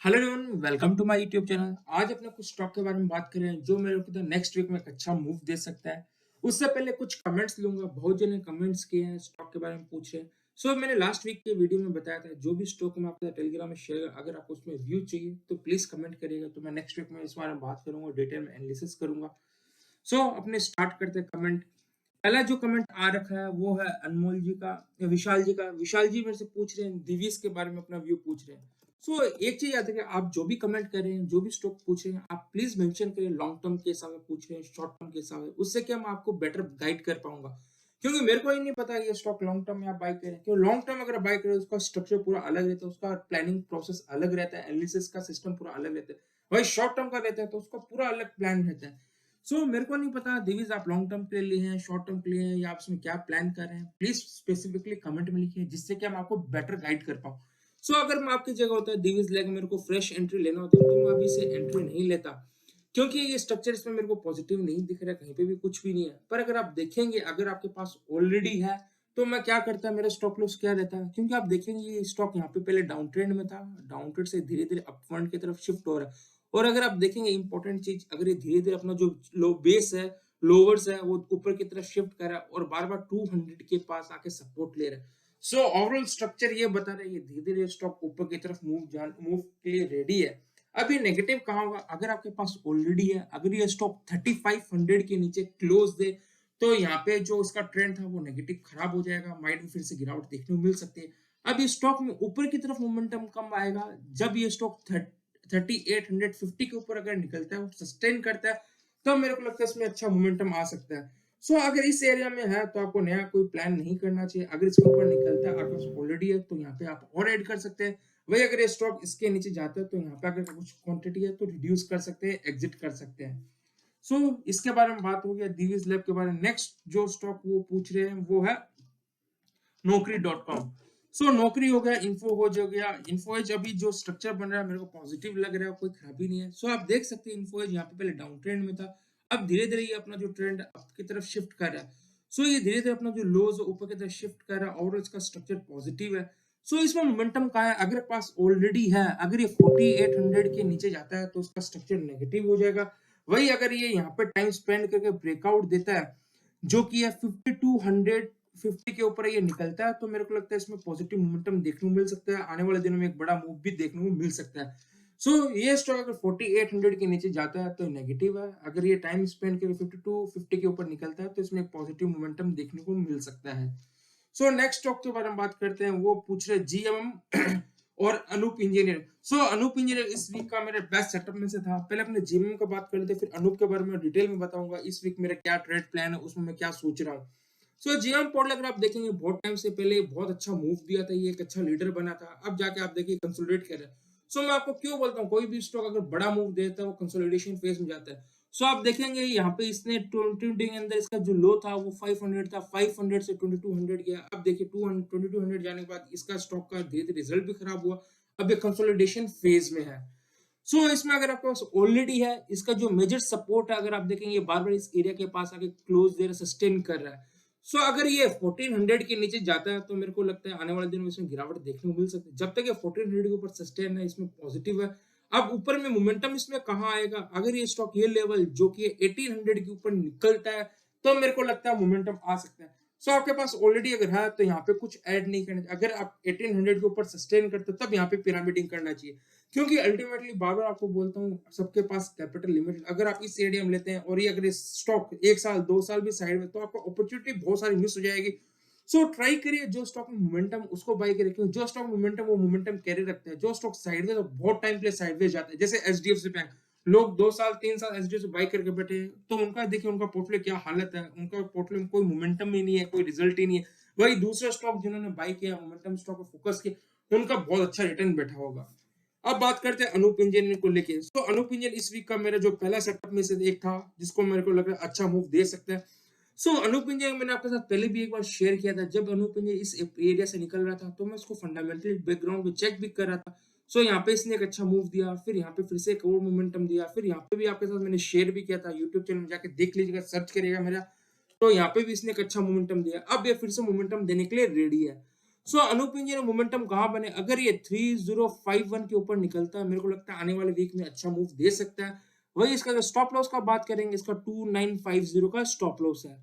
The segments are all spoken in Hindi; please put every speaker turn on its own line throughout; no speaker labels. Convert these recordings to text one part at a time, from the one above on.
Hello everyone, welcome to my YouTube channel. आज अपने कुछ स्टॉक के बारे में बात करें जो मेरे को तो नेक्स्ट वीक में एक अच्छा मूव दे सकता है। उससे पहले कुछ कमेंट्स लूंगा। बहुत जने कमेंट्स किए हैं, स्टॉक के बारे में पूछ रहे हैं। मैंने लास्ट वीक के वीडियो में बताया था जो भी स्टॉक मैं आपके टेलीग्राम में शेयर, अगर आपको उसमें व्यू चाहिए तो प्लीज कमेंट करिएगा। तो मैं नेक्स्ट वीक में इस बारे में बात करूंगा, डिटेल में एनालिसिस करूंगा। अपने स्टार्ट करते हैं कमेंट। पहला जो कमेंट आ रखा है वो है अनमोल जी का, विशाल जी का। विशाल जी मेरे से पूछ रहे हैं दिवीज के बारे में अपना व्यू पूछ रहे हैं। एक चीज याद रखिए, आप जो भी कमेंट कर रहे हैं, जो भी स्टॉक पूछ रहे हैं, आप प्लीज मेंशन करें लॉन्ग टर्म के हिसाब से पूछ रहे हैं, शॉर्ट टर्म के हिसाब से। उससे क्या मैं आपको बेटर गाइड कर पाऊंगा, क्योंकि मेरे को ही नहीं पता ये स्टॉक लॉन्ग टर्म में आप बाय करें। क्यों लॉन्ग टर्म अगर बाय करें उसका स्ट्रक्चर पूरा अलग रहता है, उसका प्लानिंग प्रोसेस अलग रहता है, एनालिसिस का सिस्टम पूरा अलग रहता है। वही शॉर्ट टर्म का रहता है तो उसका पूरा अलग प्लान रहता है। मेरे को नहीं पता दिवीज आप लॉन्ग टर्म के लिए हैं, शॉर्ट टर्म के लिए हैं, या आप उसमें क्या प्लान कर रहे हैं। प्लीज स्पेसिफिकली कमेंट में लिखिए, जिससे कि मैं आपको बेटर गाइड कर पाऊँ। अगर मैं आपकी जगह होता है, दिवीज लेग मेरे को फ्रेश एंट्री लेना होता तो मैं अभी से एंट्री नहीं लेता, क्योंकि ये स्ट्रक्चर इसमें मेरे को पॉजिटिव नहीं दिख रहा है, कहीं पे भी कुछ भी नहीं है। पर अगर आप देखेंगे, अगर आपके पास ऑलरेडी है तो मैं क्या करता, मेरा स्टॉप लॉस क्या रहता है। क्योंकि आप देखेंगे ये स्टॉक यहाँ पे पहले डाउन ट्रेंड में था, डाउन ट्रेंड से धीरे धीरे अप ट्रेंड की तरफ शिफ्ट हो रहा है। और अगर आप देखेंगे इंपॉर्टेंट चीज, अगर ये धीरे धीरे अपना जो लो बेस है, लोअर्स है, वो ऊपर की तरफ शिफ्ट कर रहा है और बार बार 200 के पास आके सपोर्ट ले रहा है। ओवरऑल स्ट्रक्चर ये बता रहा है ये धीरे धीरे स्टॉक ऊपर की तरफ मूव के लिए रेडी है। अब ये नेगेटिव कहाँ होगा, अगर आपके पास ऑलरेडी है, अगर ये स्टॉक 3500 के नीचे क्लोज दे तो यहाँ पे जो उसका ट्रेंड था वो नेगेटिव खराब हो जाएगा, माइंड में फिर से गिरावट देखने को मिल सकती है। अब ये स्टॉक में ऊपर की तरफ मोमेंटम कम आएगा जब ये स्टॉक 3850 के ऊपर अगर निकलता है, सस्टेन करता है, तो मेरे को लगता है इसमें अच्छा मोमेंटम आ सकता है। अगर इस एरिया में है तो आपको नया कोई प्लान नहीं करना चाहिए। अगर इसके ऊपर निकलता है, आपके पास ऑलरेडी है, तो यहाँ पे आप और ऐड कर सकते हैं। वही अगर ये स्टॉक इसके नीचे जाता है तो यहाँ पे अगर कुछ क्वांटिटी है तो रिड्यूस कर सकते हैं, एग्जिट कर सकते हैं। इसके बारे में बात हो गया दिवीज लैब के बारे में। नेक्स्ट जो स्टॉक वो पूछ रहे हैं वो है नौकरी डॉट कॉम। नौकरी हो गया, इन्फो हो गया। इन्फोएज अभी जो स्ट्रक्चर बन रहा है मेरे को पॉजिटिव लग रहा है, कोई खराबी नहीं है। आप देख सकते हैं इन्फोएज यहाँ पे पहले डाउन ट्रेंड में था, अब धीरे धीरे ये अपना जो ट्रेंड अप की तरफ शिफ्ट कर रहा है। ये धीरे धीरे अपना जो लोज ऊपर की तरफ शिफ्ट कर रहा है और इसका स्ट्रक्चर पॉजिटिव है। इसमें मोमेंटम कहाँ है, अगर पास ऑलरेडी है, अगर ये 4800 के नीचे जाता है तो उसका स्ट्रक्चर नेगेटिव हो जाएगा। वही अगर ये यहाँ पे टाइम स्पेंड करके ब्रेकआउट देता है, जो कि है 5250 के ऊपर ये निकलता है, तो मेरे को लगता है इसमें पॉजिटिव मोमेंटम देखने को मिल सकता है। आने वाले दिनों में एक बड़ा मूव भी देखने को मिल सकता है। ये स्टॉक अगर 4800 के नीचे जाता है तो नेगेटिव है, अगर ये टाइम स्पेंड करके 5250 के ऊपर निकलता है तो इसमें पॉजिटिव मोमेंटम देखने को मिल सकता है। नेक्स्ट स्टॉक के बारे में बात करते हैं। वो पूछ रहे जीएमएम और अनूप इंजीनियर। अनूप इंजीनियर इस वीक का मेरे बेस्ट सेटअप में से था। पहले अपने जीएमएम का बात कर लेते, फिर अनूप के बारे में डिटेल में बताऊंगा इस वीक मेरा क्या ट्रेड प्लान है, उसमें मैं क्या सोच रहा हूँ। जीएम पॉडल अगर आप देखेंगे बहुत टाइम से पहले बहुत अच्छा मूव दिया था, ये एक अच्छा लीडर बना था। अब जाके आप देखिए कंसोलिडेट कर रहा है। मैं आपको क्यों बोलता हूँ, कोई भी स्टॉक अगर बड़ा मूव देता है वो कंसोलिडेशन फेज में जाता है। आप देखेंगे यहाँ पे इसने 2020 के अंदर इसका जो लो था वो 500 था, 500 से 2200 गया। अब देखिए 2200 जाने के बाद इसका स्टॉक का धीरे धीरे रिजल्ट भी खराब हुआ, अब ये कंसोलिडेशन फेज में है। इसमें अगर आपके पास ऑलरेडी है, इसका जो मेजर सपोर्ट है अगर आप देखेंगे बार बार इस एरिया के पास आके क्लोज दे रहा, सस्टेन कर रहा है। अगर ये 1400 के नीचे जाता है तो मेरे को लगता है आने वाले दिनों में इसमें गिरावट देखने को मिल सकती है। जब तक ये 1400 के ऊपर सस्टेन है, इसमें पॉजिटिव है। अब ऊपर में मोमेंटम इसमें कहाँ आएगा, अगर ये स्टॉक ये लेवल जो कि 1800 के ऊपर निकलता है तो मेरे को लगता है मोमेंटम आ सकता है। आपके पास ऑलरेडी अगर है तो यहाँ पे कुछ ऐड नहीं करना चाहिए। अगर आप 1800 के ऊपर सस्टेन करते तब यहाँ पे पिरामिडिंग करना चाहिए, क्योंकि अल्टीमेटली बार बार आपको बोलता हूँ सबके पास कैपिटल लिमिटेड। अगर आप इस एरिया में लेते हैं और ये अगर स्टॉक 1 साल 2 साल भी साइड में, तो आपको अपॉर्चुनिटी बहुत सारी मिस हो जाएगी। ट्राई करिए जो स्टॉक में मोमेंटम उसको बाय करिए, क्योंकि जो स्टॉक मोमेंटम वो मोमेंटम कैरी रखते हैं। जो स्टॉक साइडवेज तो बहुत टाइम के लिए साइडवेज जाता है, जैसे एचडीएफसी बैंक। लोग 2 साल 3 साल एचडीएफसी बाय करके बैठे हैं, तो उनका देखिए उनका पोर्टफोलियो क्या हालत है, उनका पोर्टफोलियो में कोई मोमेंटम ही नहीं है, कोई रिजल्ट ही नहीं है। वही दूसरे स्टॉक जिन्होंने बाय किया, मोमेंटम स्टॉक पर फोकस किया, उनका बहुत अच्छा रिटर्न बैठा होगा। अब बात करते हैं अनूप इंजीनियर को लेके। अनूप इंजीनियर इस वीक का मेरा जो पहला सेटअप में से एक था, जिसको मेरे को लग रहा है अच्छा मूव दे सकता है। अनूप इंजीनियर मैंने आपके साथ पहले भी एक बार शेयर किया था। जब अनूप इंजीनियर इस एरिया से निकल रहा था तो मैं उसको फंडामेंटल बैकग्राउंड पे चेक भी कर रहा था। यहाँ पे इसने एक अच्छा मूव दिया, फिर यहाँ पे फिर से एक और मोमेंटम दिया, फिर यहाँ पे भी आपके साथ मैंने शेयर भी किया था। यूट्यूब चैनल में जाके देख लीजिएगा, सर्च करिएगा मेरा, तो यहाँ पे भी इसने एक अच्छा मोमेंटम दिया। अब ये फिर से मोमेंटम देने के लिए रेडी है। सो अनूप इंजीनियर मोमेंटम कहाँ बने, अगर ये 3051 के ऊपर निकलता है, मेरे को लगता है आने वाले वीक में अच्छा मूव दे सकता है। वही इसका जो स्टॉप लॉस का बात करेंगे, इसका 2950 का स्टॉप लॉस है।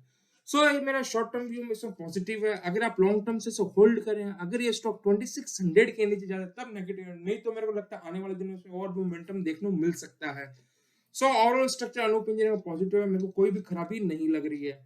सो ये मेरा शॉर्ट टर्म व्यू में इसमें पॉजिटिव है। अगर आप लॉन्ग टर्म से इसे होल्ड करें, अगर ये स्टॉक 2600 के नीचे जाता है तब नेगेटिव है, नहीं तो मेरे को लगता है आने वाले दिनों में और भी मोमेंटम देखने को मिल सकता है। So overall structure Anup engineer का पॉजिटिव है, मेरे को कोई भी खराबी नहीं लग रही है।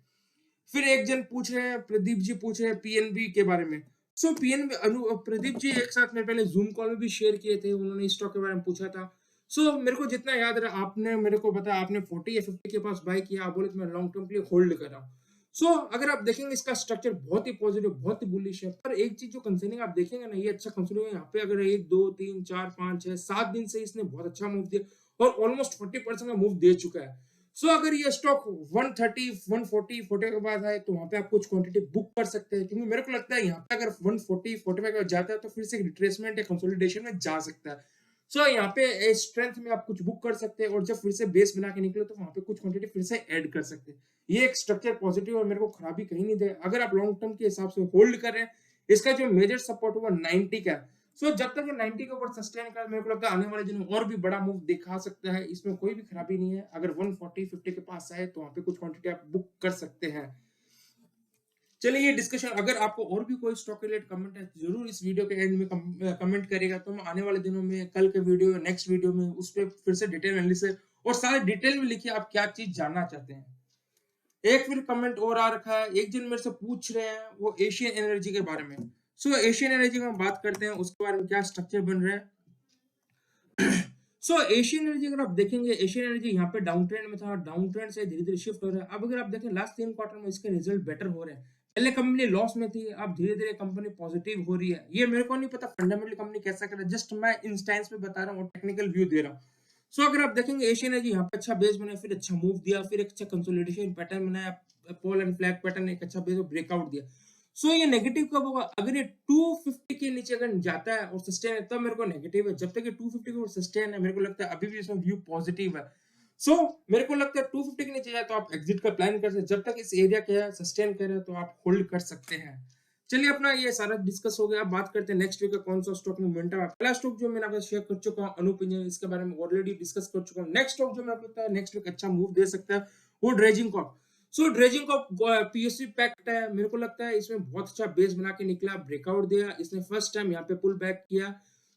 फिर एक जन पूछ रहे हैं, प्रदीप जी पूछ रहे हैं पीएनबी के बारे में। सो पीएनबी प्रदीप जी एक साथ में पहले जूम कॉल में भी शेयर किए थे, उन्होंने स्टॉक के बारे में पूछा था। सो मेरे को जितना याद रहा, आपने मेरे को बताया आपने 40 या 50 के पास बाय किया, आप बोले तो मैं लॉन्ग टर्म के लिए होल्ड कर रहा हूँ। सो अगर आप देखेंगे इसका स्ट्रक्चर बहुत ही पॉजिटिव, बहुत ही बुलिश है, पर एक चीज जो कंसर्निंग आप देखेंगे ना, ये अच्छा कंसर्निंग है यहाँ पे। अगर 1 2 3 4 5 6 7 दिन से इसने बहुत अच्छा मूव दिया और ऑलमोस्ट 40% का मूव दे चुका है। सो अगर ये स्टॉक 130 140 40 के बाद आए तो वहां पे आप कुछ क्वांटिटी बुक कर सकते हैं, क्योंकि मेरे को लगता है यहाँ पे अगर 140 45 के बाद जाता है तो फिर से रिट्रेसमेंट या कंसोलिडेशन में जा सकता है। सो यहाँ पे स्ट्रेंथ में आप कुछ बुक कर सकते हैं और जब फिर से बेस बना के निकले तो वहां पे कुछ क्वांटिटी फिर से ऐड कर सकते हैं। ये एक स्ट्रक्चर पॉजिटिव और मेरे को खराबी कहीं नहीं दे। अगर आप लॉन्ग टर्म के हिसाब से होल्ड कर रहे हैं, इसका जो मेजर सपोर्ट हुआ 90 का। सो जब तक ये 90 के ऊपर सस्टेन कर, मेरे को लगता है आने वाले दिनों और भी बड़ा मूव दिखा सकता है, इसमें कोई भी खराबी नहीं है। अगर 140 50 के पास आए तो वहां पे कुछ क्वांटिटी आप बुक कर सकते हैं। चलिए ये डिस्कशन, अगर आपको और भी कोई स्टॉक रिलेटेड कमेंट है जरूर इस वीडियो के एंड में कमेंट करेगा, तो मैं आने वाले दिनों में कल के वीडियो नेक्स्ट वीडियो में उस पर फिर से डिटेल एनालिसिस और सारे डिटेल में लिखिए आप क्या चीज जानना चाहते हैं। एक फिर कमेंट और आ रखा है, एक जन मेरे से पूछ रहे हैं वो एशियन एनर्जी के बारे में। सो एशियन एनर्जी में बात करते हैं, उसके बारे में क्या स्ट्रक्चर बन रहा है। सो एशियन एनर्जी अगर आप देखेंगे, एशियन एनर्जी यहाँ पे डाउन ट्रेंड में था, डाउन ट्रेंड से धीरे धीरे शिफ्ट हो रहा है। अब अगर आप देखें लास्ट 3 क्वार्टर में इसके रिजल्ट बेटर हो रहे हैं। पहले कंपनी लॉस में थी, अब धीरे धीरे कंपनी पॉजिटिव हो रही है। ये मेरे को नहीं पता फंडामेंटल कंपनी कैसा कर रहा है, जस्ट मैं इंस्टेंस में बता रहा हूँ और टेक्निकल व्यू दे रहा हूँ। सो अगर आप देखेंगे एशियन एनर्जी यहाँ पे अच्छा बेस बनाया, फिर अच्छा मूव दिया, फिर एक अच्छा कंसोलिडेशन पैटर्न बनाया, पोल एंड फ्लैग पैटर्न एक अच्छा बेस ब्रेकआउट दिया। सो ये नेगेटिव कब होगा, अगर ये 250 के नीचे अगर जाता है और सस्टेन है तब मेरे को नेगेटिव है। जब तक ये 250 के ऊपर सस्टेन है, मेरे को लगता है अभी भी इसमें व्यू पॉजिटिव है। सो मेरे को लगता है 250 के नीचे जाए तो आप एग्जिट का प्लान कर सकते हैं, जब तक इस एरिया के सस्टेन करे तो आप होल्ड कर सकते हैं। चलिए अपना ये सारा डिस्कस हो गया, अब बात करते हैं नेक्स्ट वीक का कौन सा स्टॉक में मोमेंटम है। पहला स्टॉक जो मैंने आपको शेयर कर चुका हूं अनूप इंजीनियर, इसके बारे में ऑलरेडी डिस्कस कर चुका हूं। नेक्स्ट स्टॉक जो मेरे को लगता है नेक्स्ट वीक अच्छा मूव दे सकता है वो ड्रेजिंग कॉर्प। सो ड्रेजिंग कॉर्प पीएसयू पैक्ट है, मेरे को लगता है इसमें बहुत अच्छा बेस बना के निकला, ब्रेकआउट दिया, इसने फर्स्ट टाइम यहाँ पे पुल बैक किया।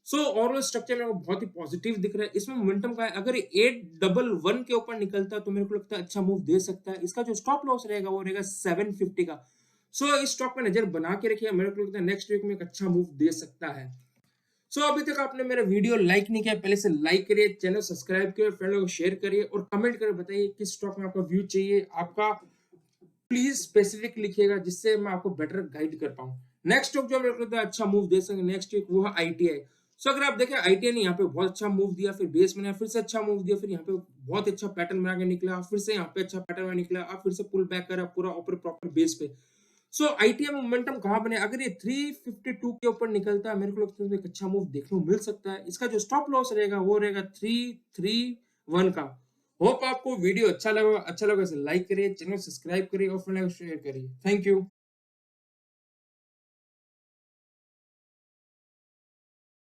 सो ओवरऑल स्ट्रक्चर मेरे को बहुत ही पॉजिटिव दिख रहा है। इसमें मोमेंटम का है, अगर 811 के ऊपर निकलता है तो मेरे को लगता है अच्छा मूव दे सकता है। इसका जो स्टॉप लॉस रहेगा वो रहेगा 750 का। सो इस स्टॉक पे नजर बना के रखिए, मेरे को लगता है नेक्स्ट वीक में एक अच्छा मूव दे सकता है। सो अभी तक आपने मेरा वीडियो लाइक नहीं किया, पहले से लाइक करिए, चैनल सब्सक्राइब करिए, फ्रेंडों को शेयर करिए और कमेंट करके बताइए किस स्टॉक में आपका व्यू चाहिए। आपका प्लीज स्पेसिफिक लिखिएगा जिससे मैं आपको बेटर गाइड कर पाऊँ। नेक्स्ट स्टॉक जो मेरे को लगता है अच्छा मूव दे सकेंगे नेक्स्ट वीक वो है आईटीआई। सो अगर आप देखें आईटीआई ने यहाँ पे बहुत अच्छा मूव दिया, फिर बेस बनाया, फिर से अच्छा मूव दिया, फिर यहाँ पे बहुत अच्छा पैटर्न बना के निकला, फिर से यहाँ पे अच्छा पैटर्न बना निकला, अब फिर से पुल बैक करा पूरा ऊपर प्रॉपर बेस पे। सो आईटीआई में मोमेंटम कहां बने, अगर ये 352 के ऊपर निकलता है, मेरे को लगता है एक अच्छा मूव देखने को मिल सकता है। इसका जो स्टॉप लॉस रहेगा वो रहेगा 331 का। होप आपको वीडियो अच्छा लगा इसे लाइक करिए, चैनल सब्सक्राइब करिए और फ्रेंड को शेयर करिए। Thank you.